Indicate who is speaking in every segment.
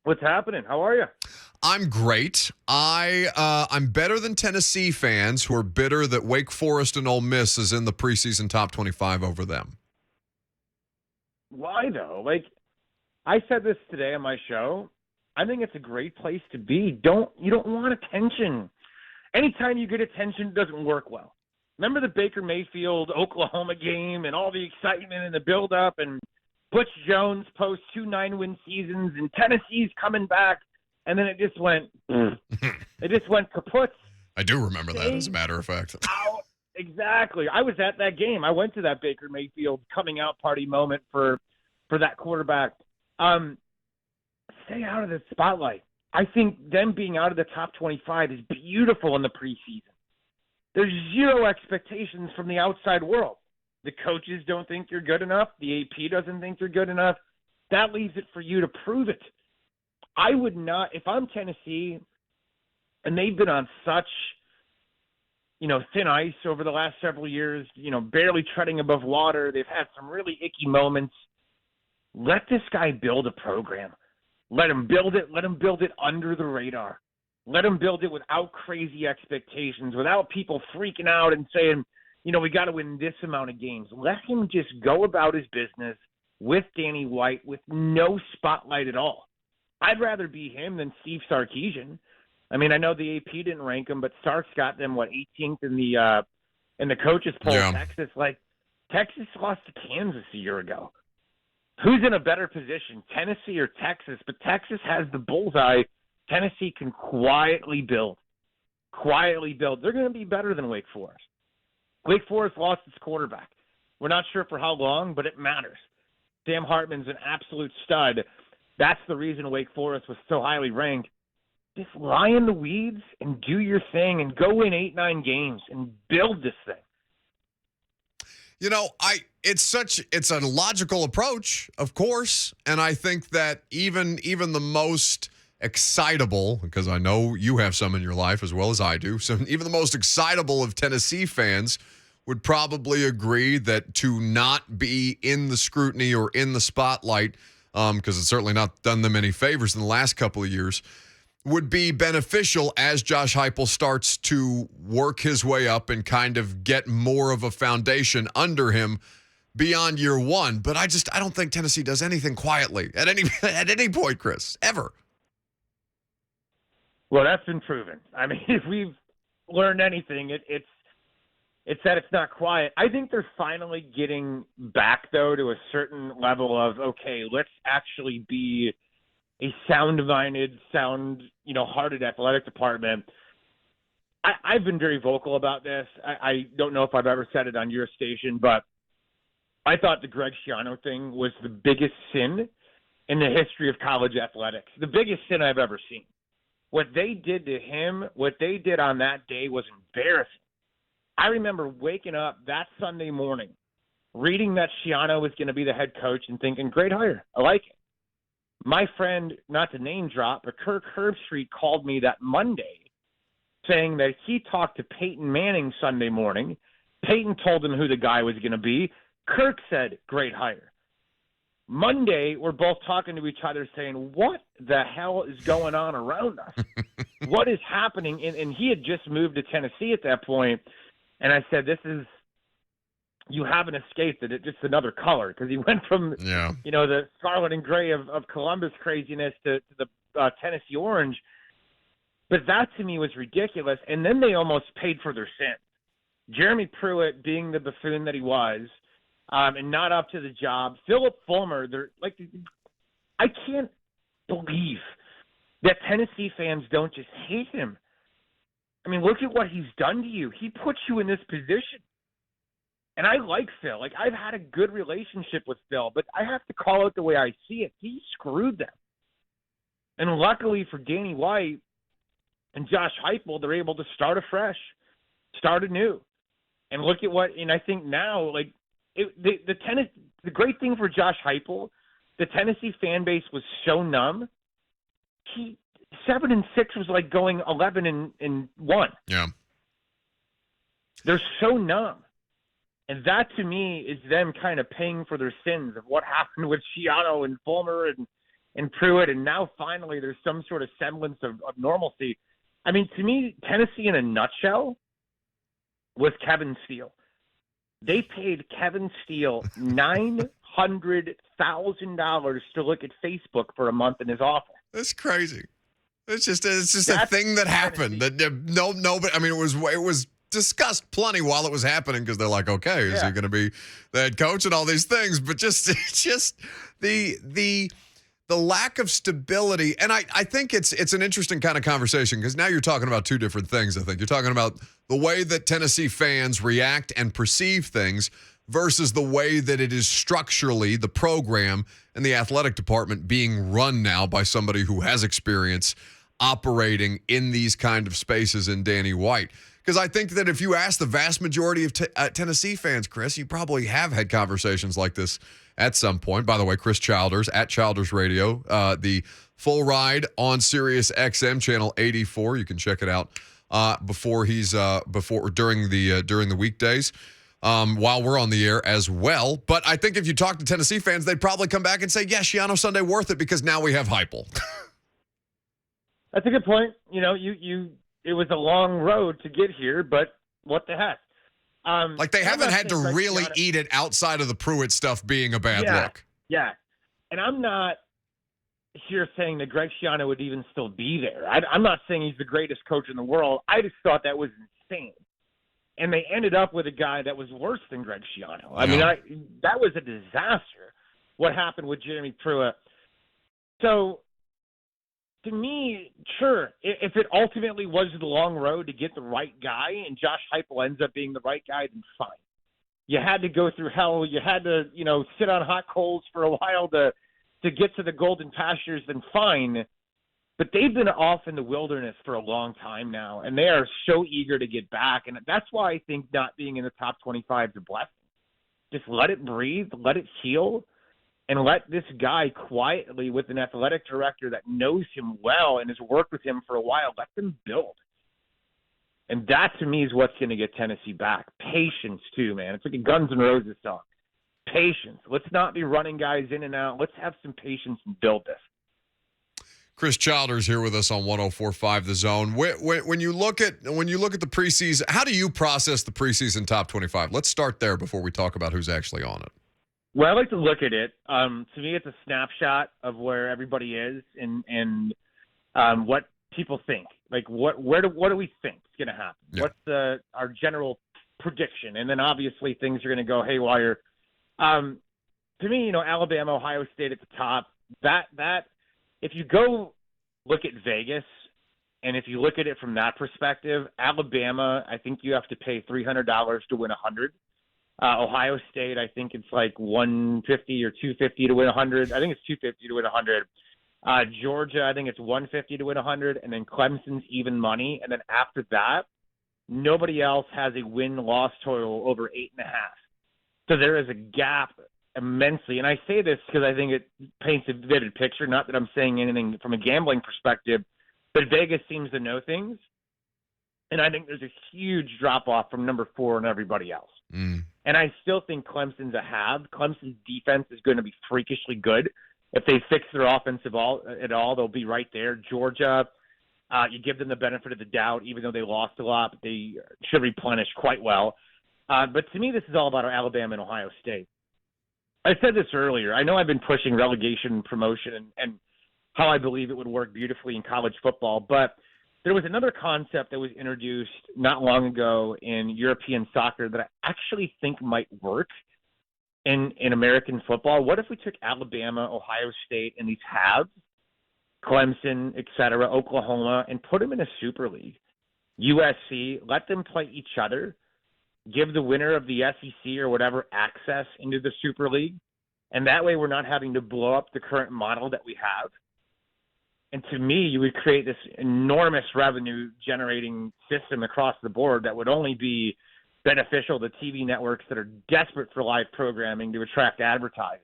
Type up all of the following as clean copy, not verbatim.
Speaker 1: What's happening? How are you?
Speaker 2: I'm great. I'm better than Tennessee fans who are bitter that Wake Forest and Ole Miss is in the preseason top 25 over them.
Speaker 1: Why though? Like I said this today on my show. I think it's a great place to be. You don't want attention. Anytime you get attention, it doesn't work well. Remember the Baker Mayfield Oklahoma game and all the excitement and the build-up and Butch Jones post 2 9-win seasons and Tennessee's coming back, and then it just went kaput.
Speaker 2: I do remember that, as a matter of fact.
Speaker 1: Exactly. I was at that game. I went to that Baker Mayfield coming out party moment for that quarterback. Stay out of the spotlight. I think them being out of the top 25 is beautiful in the preseason. There's zero expectations from the outside world. The coaches don't think you're good enough. The AP doesn't think you're good enough. That leaves it for you to prove it. I would not, if I'm Tennessee, and they've been on such, thin ice over the last several years, barely treading above water. They've had some really icky moments. Let this guy build a program. Let him build it. Let him build it under the radar. Let him build it without crazy expectations, without people freaking out and saying, we got to win this amount of games. Let him just go about his business with Danny White with no spotlight at all. I'd rather be him than Steve Sarkisian. I mean, I know the AP didn't rank him, but Sark's got them 18th in the coaches poll.
Speaker 2: Yeah.
Speaker 1: Texas lost to Kansas a year ago. Who's in a better position, Tennessee or Texas? But Texas has the bullseye. Tennessee can quietly build. They're going to be better than Wake Forest. Wake Forest lost its quarterback. We're not sure for how long, but it matters. Sam Hartman's an absolute stud. That's the reason Wake Forest was so highly ranked. Just lie in the weeds and do your thing and go win 8-9 games and build this thing.
Speaker 2: It's a logical approach, of course, and I think that even the most excitable, because I know you have some in your life as well as I do, so even the most excitable of Tennessee fans would probably agree that to not be in the scrutiny or in the spotlight, because it's certainly not done them any favors in the last couple of years, would be beneficial as Josh Heupel starts to work his way up and kind of get more of a foundation under him beyond year one. But I don't think Tennessee does anything quietly at any point, Chris, ever.
Speaker 1: Well, that's been proven. I mean, if we've learned anything, it's that it's not quiet. I think they're finally getting back, though, to a certain level of, okay, let's actually be a sound-minded, hearted athletic department. I've been very vocal about this. I don't know if I've ever said it on your station, but I thought the Greg Schiano thing was the biggest sin in the history of college athletics, the biggest sin I've ever seen. What they did to him, what they did on that day was embarrassing. I remember waking up that Sunday morning, reading that Schiano was going to be the head coach and thinking, great hire. I like it. My friend, not to name drop, but Kirk Herbstreit called me that Monday saying that he talked to Peyton Manning Sunday morning. Peyton told him who the guy was going to be. Kirk said, great hire. Monday, we're both talking to each other saying, what the hell is going on around us? What is happening? And he had just moved to Tennessee at that point. And I said, you haven't escaped it. It's just another color, because he went from, the scarlet and gray of Columbus craziness to the Tennessee orange. But that to me was ridiculous. And then they almost paid for their sin. Jeremy Pruitt, being the buffoon that he was, and not up to the job. Philip Fulmer, I can't believe that Tennessee fans don't just hate him. I mean, look at what he's done to you. He put you in this position. And I like Phil. I've had a good relationship with Phil, but I have to call it the way I see it. He screwed them. And luckily for Danny White and Josh Heupel, they're able to start afresh, start anew. And look at what, and I think now, the great thing for Josh Heupel, the Tennessee fan base was so numb. 7-6 was like going 11-1.
Speaker 2: Yeah.
Speaker 1: They're so numb. And that, to me, is them kind of paying for their sins of what happened with Schiano and Fulmer. And and Pruitt, and now finally there's some sort of semblance of normalcy. I mean, to me, Tennessee in a nutshell was Kevin Steele. They paid Kevin Steele $900,000 to look at Facebook for a month in his office.
Speaker 2: That's crazy. It's just a thing that happened. That but I mean, it was discussed plenty while it was happening because they're like, okay, is he going to be the head coach and all these things? But just the lack of stability, and I think it's an interesting kind of conversation because now you're talking about two different things. I think you're talking about the way that Tennessee fans react and perceive things versus the way that it is structurally the program and the athletic department being run now by somebody who has experience operating in these kind of spaces in Danny White. Because I think that if you ask the vast majority of Tennessee fans, Chris, you probably have had conversations like this at some point. By the way, Chris Childers at Childers Radio, the full ride on SiriusXM channel 84. You can check it out during the weekdays while we're on the air as well. But I think if you talk to Tennessee fans, they'd probably come back and say, yeah, Schiano Sunday worth it because now we have Heupel.
Speaker 1: That's a good point. You know, it was a long road to get here, but what the heck?
Speaker 2: They haven't had to really eat it outside of the Pruitt stuff being a bad look.
Speaker 1: Yeah, and I'm not here saying that Greg Schiano would even still be there. I'm not saying he's the greatest coach in the world. I just thought that was insane. And they ended up with a guy that was worse than Greg Schiano. I mean, that was a disaster, what happened with Jeremy Pruitt. So, to me, sure, if it ultimately was the long road to get the right guy and Josh Heupel ends up being the right guy, then fine. You had to go through hell. You had to, sit on hot coals for a while to get to the golden pastures, then fine. But they've been off in the wilderness for a long time now, and they are so eager to get back. And that's why I think not being in the top 25 is a blessing. Just let it breathe, let it heal. And let this guy quietly, with an athletic director that knows him well and has worked with him for a while, let them build. And that, to me, is what's going to get Tennessee back. Patience, too, man. It's like a Guns N' Roses song. Patience. Let's not be running guys in and out. Let's have some patience and build this.
Speaker 2: Chris Childers here with us on 104.5 The Zone. When you look at the preseason, how do you process the preseason top 25? Let's start there before we talk about who's actually on it.
Speaker 1: Well, I like to look at it. To me, it's a snapshot of where everybody is and what people think. Like, what do we think is going to happen? Yeah. What's our general prediction? And then obviously things are going to go haywire. To me, Alabama, Ohio State at the top. That if you go look at Vegas, and if you look at it from that perspective, Alabama, I think you have to pay $300 to win $100. Ohio State, I think it's like $150 or $250 to win $100. I think it's $250 to win $100. Georgia, I think it's $150 to win $100, and then Clemson's even money. And then after that, nobody else has a win-loss total over 8.5. So there is a gap immensely. And I say this because I think it paints a vivid picture. Not that I'm saying anything from a gambling perspective, but Vegas seems to know things. And I think there's a huge drop-off from number 4 and everybody else. And I still think Clemson's a have. Clemson's defense is going to be freakishly good. If they fix their offensive at all, they'll be right there. Georgia, you give them the benefit of the doubt, even though they lost a lot, but they should replenish quite well. But to me, this is all about Alabama and Ohio State. I said this earlier. I know I've been pushing relegation and promotion and how I believe it would work beautifully in college football, but there was another concept that was introduced not long ago in European soccer that I actually think might work in American football. What if we took Alabama, Ohio State, and these halves, Clemson, et cetera, Oklahoma, and put them in a super league? USC, let them play each other, give the winner of the SEC or whatever access into the super league, and that way we're not having to blow up the current model that we have. And to me, you would create this enormous revenue-generating system across the board that would only be beneficial to TV networks that are desperate for live programming to attract advertisers.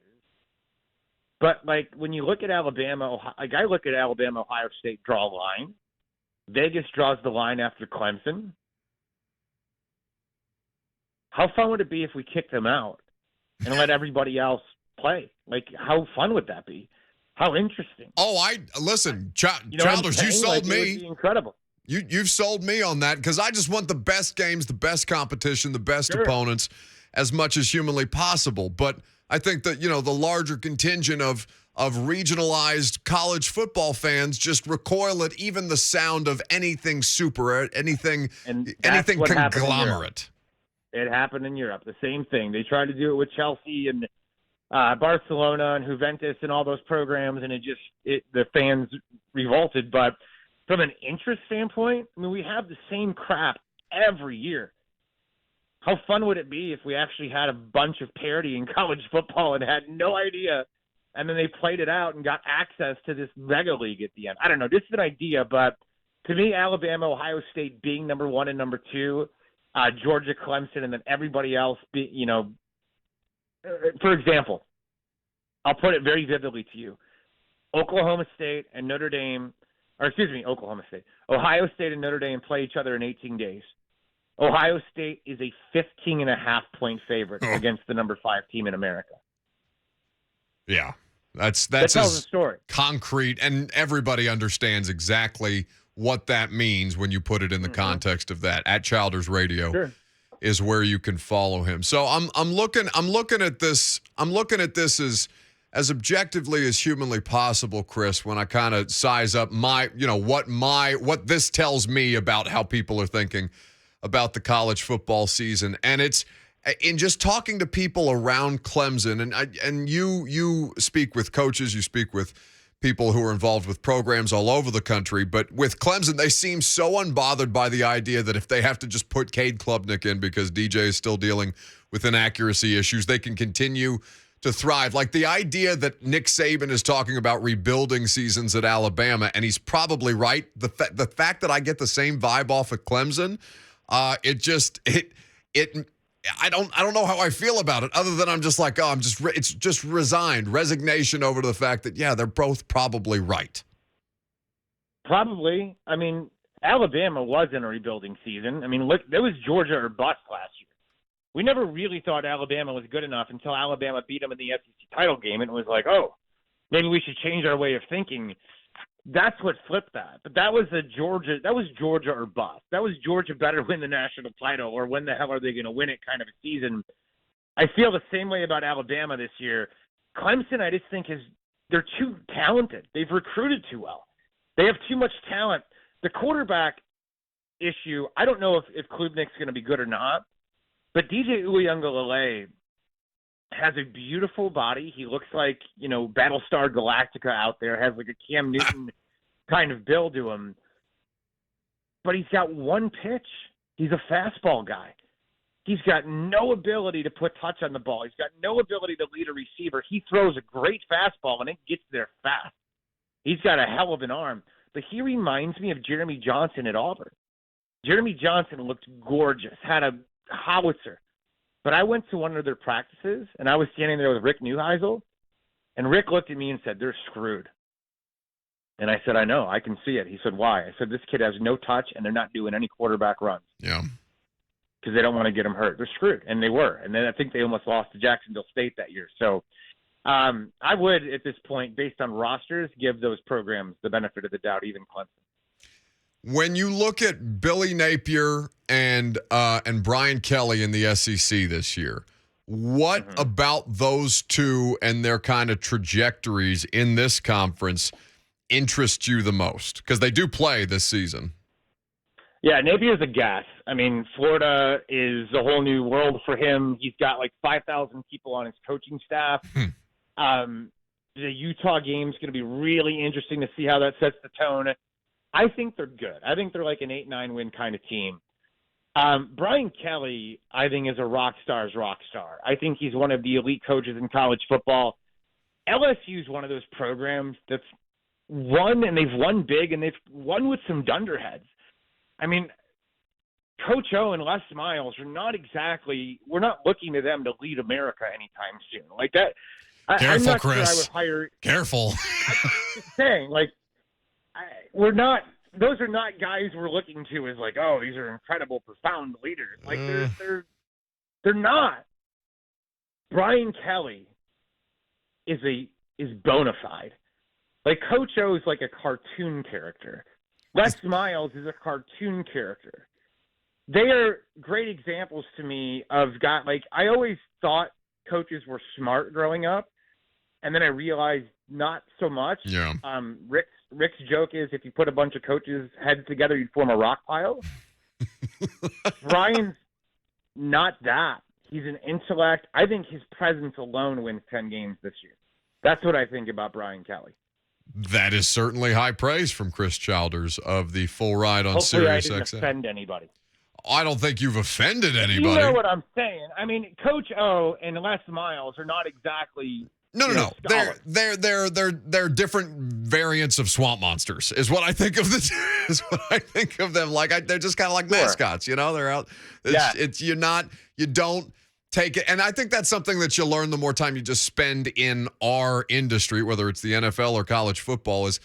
Speaker 1: But, when you look at Alabama, I look at Alabama, Ohio State draw a line. Vegas draws the line after Clemson. How fun would it be if we kicked them out and let everybody else play? How fun would that be? How interesting.
Speaker 2: Listen,
Speaker 1: You know what I'm
Speaker 2: Childers, you
Speaker 1: saying?
Speaker 2: sold
Speaker 1: Like, it would
Speaker 2: me.
Speaker 1: be incredible.
Speaker 2: You've sold me on that because I just want the best games, the best competition, the best
Speaker 1: Sure.
Speaker 2: opponents as much as humanly possible. But I think that, the larger contingent of regionalized college football fans just recoil at even the sound of anything super, anything
Speaker 1: And that's what happened in Europe.
Speaker 2: conglomerate.
Speaker 1: It happened in Europe. The same thing. They tried to do it with Chelsea and Barcelona and Juventus and all those programs, and the fans revolted. But from an interest standpoint, I mean, we have the same crap every year. How fun would it be if we actually had a bunch of parity in college football and had no idea, and then they played it out and got access to this mega league at the end? I don't know. This is an idea, but to me, Alabama, Ohio State being number 1 and number 2, Georgia, Clemson, and then everybody else, for example, I'll put it very vividly to you. Oklahoma State and Notre Dame – Oklahoma State. Ohio State and Notre Dame play each other in 18 days. Ohio State is a 15.5-point favorite against the number 5 team in America.
Speaker 2: Yeah, that
Speaker 1: tells the story.
Speaker 2: Concrete, and everybody understands exactly what that means when you put it in the context of that. At Childers Radio is where you can follow him. So I'm looking at this. I'm looking at this as objectively as humanly possible, Chris, when I kind of size up what this tells me about how people are thinking about the college football season. And it's in just talking to people around Clemson, and you speak with coaches, you speak with people who are involved with programs all over the country, but with Clemson, they seem so unbothered by the idea that if they have to just put Cade Klubnik in because DJ is still dealing with inaccuracy issues, they can continue to thrive. Like the idea that Nick Saban is talking about rebuilding seasons at Alabama, and he's probably right. The fact that I get the same vibe off of Clemson, I don't know how I feel about it, other than I'm just like, it's just resignation over to the fact that, yeah, they're both probably right.
Speaker 1: Probably. I mean, Alabama was in a rebuilding season. I mean, look, there was Georgia or bust last year. We never really thought Alabama was good enough until Alabama beat them in the SEC title game, and it was like, oh, maybe we should change our way of thinking. That's what flipped that. But that was Georgia or bust. That was Georgia better win the national title, or when the hell are they going to win it kind of a season. I feel the same way about Alabama this year. Clemson, I just think they're too talented. They've recruited too well. They have too much talent. The quarterback issue, I don't know if Klubnik's going to be good or not, but DJ Uiagalelei has a beautiful body. He looks like, Battlestar Galactica out there, has like a Cam Newton kind of build to him. But he's got one pitch. He's a fastball guy. He's got no ability to put touch on the ball. He's got no ability to lead a receiver. He throws a great fastball, and it gets there fast. He's got a hell of an arm. But he reminds me of Jeremy Johnson at Auburn. Jeremy Johnson looked gorgeous, had a howitzer. But I went to one of their practices, and I was standing there with Rick Neuheisel, and Rick looked at me and said, "They're screwed." And I said, "I know. I can see it." He said, "Why?" I said, "This kid has no touch, and they're not doing any quarterback runs."
Speaker 2: Yeah.
Speaker 1: Because they don't want to get him hurt. They're screwed, and they were. And then I think they almost lost to Jacksonville State that year. So I would, at this point, based on rosters, give those programs the benefit of the doubt, even Clemson.
Speaker 2: When you look at Billy Napier and Brian Kelly in the SEC this year, what about those two and their kind of trajectories in this conference interests you the most? Because they do play this season.
Speaker 1: Yeah, Napier's a gas. I mean, Florida is a whole new world for him. He's got like 5,000 people on his coaching staff. The Utah game's going to be really interesting to see how that sets the tone. I think they're good. I think they're like an 8-9 win kind of team. Brian Kelly, I think, is a rock star's rock star. I think he's one of the elite coaches in college football. LSU is one of those programs that's won, and they've won big, and they've won with some dunderheads. I mean, Coach O and Les Miles are not exactly – we're not looking to them to lead America anytime soon. Like that –
Speaker 2: Careful,
Speaker 1: I'm not
Speaker 2: Chris.
Speaker 1: sure I would hire –
Speaker 2: Careful.
Speaker 1: I'm just saying, like, we're not – those are not guys we're looking to as like, oh, these are incredible, profound leaders. Like, they're not. Brian Kelly is bona fide. Like, Coach O is like a cartoon character. Les Miles is a cartoon character. They are great examples to me of I always thought coaches were smart growing up, and then I realized not so much.
Speaker 2: Yeah.
Speaker 1: Rick's joke is if you put a bunch of coaches' heads together, you'd form a rock pile. Brian's not that. He's an intellect. I think his presence alone wins 10 games this year. That's what I think about Brian Kelly.
Speaker 2: That is certainly high praise from Chris Childers of the Full Ride on
Speaker 1: Hopefully
Speaker 2: SiriusXM.
Speaker 1: I didn't offend anybody.
Speaker 2: I don't think you've offended anybody.
Speaker 1: You know what I'm saying. I mean, Coach O and Les Miles are not exactly
Speaker 2: No.
Speaker 1: scholars.
Speaker 2: They're different variants of swamp monsters. Is what I think of is what I think of them. They're just kind of like mascots. They're out. You don't take it. And I think that's something that you learn the more time you just spend in our industry, whether it's the NFL or college football, is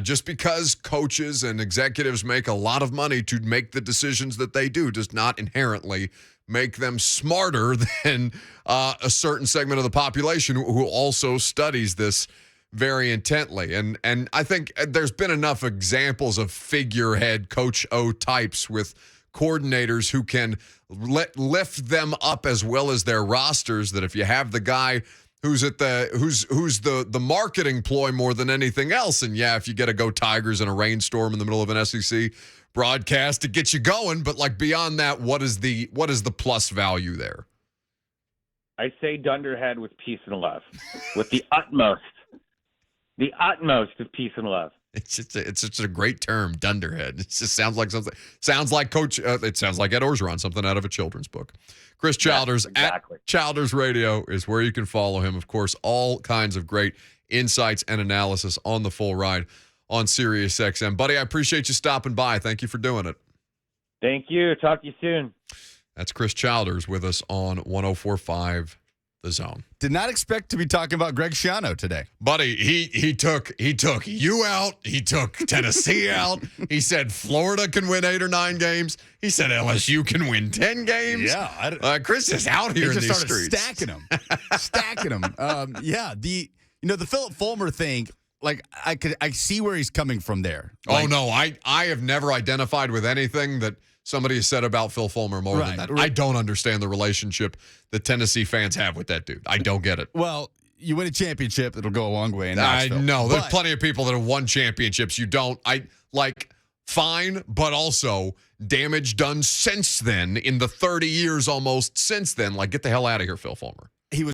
Speaker 2: just because coaches and executives make a lot of money to make the decisions that they do does not inherently make them smarter than a certain segment of the population who also studies this very intently. And I think there's been enough examples of figurehead Coach O types with coordinators who can lift them up as well as their rosters, that if you have the guy who's the marketing ploy more than anything else, and if you get to go Tigers in a rainstorm in the middle of an SEC broadcast to get you going, but beyond that, what is the plus value there?
Speaker 1: I say dunderhead with peace and love, with the utmost of peace and love.
Speaker 2: It's just a great term, dunderhead. It just sounds like something. Sounds like Coach. It sounds like Ed Orgeron, something out of a children's book. Chris Childers at Childers Radio is where you can follow him. Of course, all kinds of great insights and analysis on the Full Ride on SiriusXM. Buddy, I appreciate you stopping by. Thank you for doing it.
Speaker 1: Thank you. Talk to you soon.
Speaker 2: That's Chris Childers with us on 104.5 The Zone.
Speaker 3: Did not expect to be talking about Greg Schiano today.
Speaker 2: Buddy, he took you out. He took Tennessee out. He said Florida can win 8 or 9 games. He said LSU can win 10 games.
Speaker 3: Yeah.
Speaker 2: Chris is out here in these streets.
Speaker 3: Stacking them. The Philip Fulmer thing, I see where he's coming from there.
Speaker 2: I have never identified with anything that somebody has said about Phil Fulmer more than that. I don't understand the relationship that Tennessee fans have with that dude. I don't get it.
Speaker 3: Well, you win a championship, it'll go a long way in
Speaker 2: I
Speaker 3: Nashville.
Speaker 2: know. There's plenty of people that have won championships. You don't. Fine, but also damage done since then in the 30 years almost since then. Get the hell out of here, Phil Fulmer.